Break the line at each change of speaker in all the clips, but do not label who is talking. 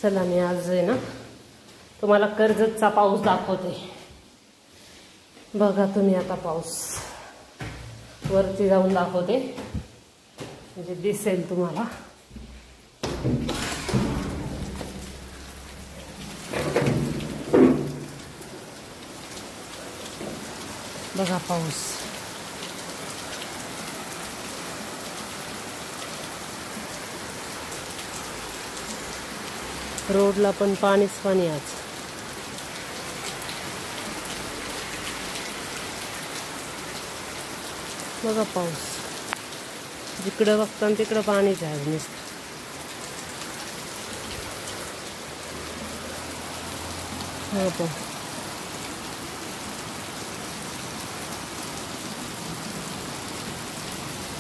चला मी आज आहे ना तुम्हाला कर्जतचा पाऊस दाखवते। बघा तुम्ही आता पाऊस वरती जाऊन दाखवते म्हणजे दिसेल तुम्हाला। बघा पाऊस रोडला पण पाणीच पाणी आज। बघा पाऊस जिकडे बघता तिकडे पाणीच आहे आज नुसतं। हो पण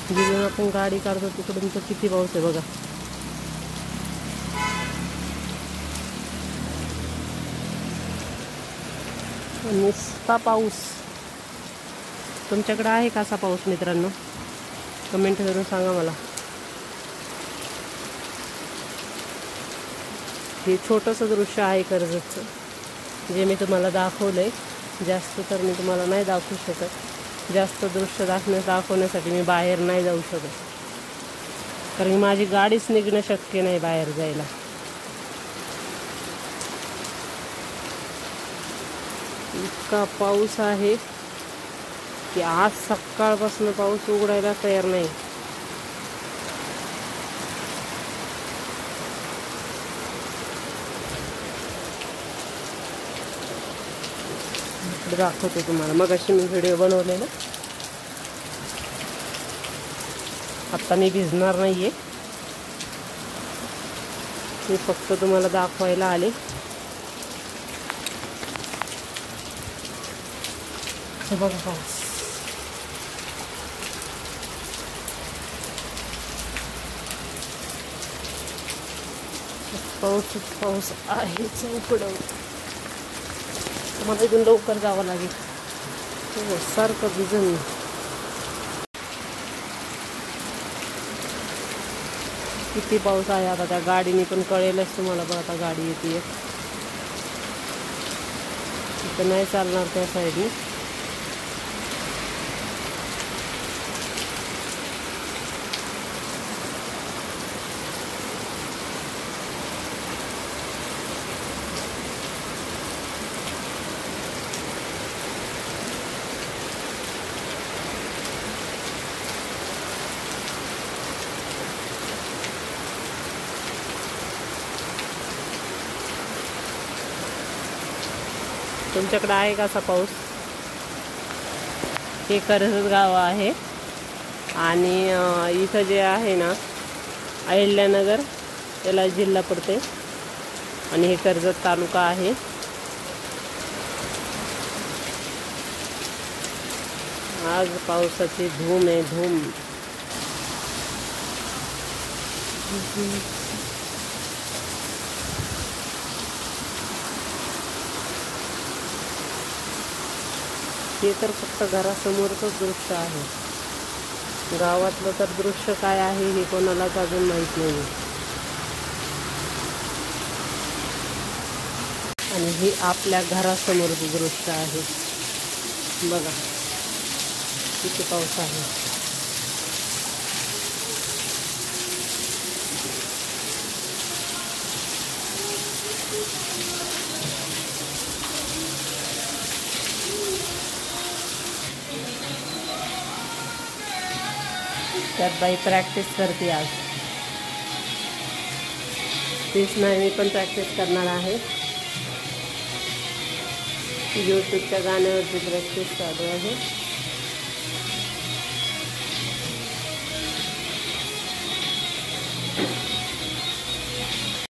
जिकडून आपण गाडी काढतो तिकडून तर किती पाऊस आहे बघा। नुसता पाऊस। तुमच्याकडे आहे का असा पाऊस मित्रांनो? कमेंट करून सांगा मला। हे छोटंसं दृश्य आहे कर्जतचं जे मी तुम्हाला दाखवलंय। जास्त तर मी तुम्हाला नाही दाखवू शकत। जास्त दृश्य दाखवण्यासाठी मी बाहेर नाही जाऊ शकत कारण माझी गाडीच निघणं शक्य नाही बाहेर जायला। इतका पाऊस आहे की आज सकाळपासून पाऊस उघडायला तयार नाही। दाखवते तुम्हाला। मगाशी मी व्हिडिओ बनवलेला। आता मी भिजणार नाहीये, मी फक्त तुम्हाला दाखवायला आले। बघा पाऊस पाऊसच पाऊस आहे चौकडं। मला इथून लवकर जावं लागेल। सारखं भिजून किती पाऊस आहे आता त्या गाडीने पण कळेलच तुम्हाला। बघा आता गाडी येते इथं नाही चालणार त्या साईडने। तुमच्याकडे आहे का असा पाऊस? हे कर्जत गाव आहे आणि इथं जे आहे ना अहिल्यानगर याला जिल्हा पडते आणि हे कर्जत तालुका आहे। आज पावसाची धूम आहे धूम। हे तर फक्त घरासमोरच दृश्य आहे। गावातलं तर दृश्य काय आहे हे कोणालाच अजून माहीत नाही। आणि हे आपल्या घरासमोरचं दृश्य आहे। बघा किती पाऊस आहे। त्यात बाई प्रॅक्टिस करते आज। तेच नाही मी पण प्रॅक्टिस करणार आहे। यूट्यूबच्या गाण्यावरची प्रॅक्टिस चालू आहे।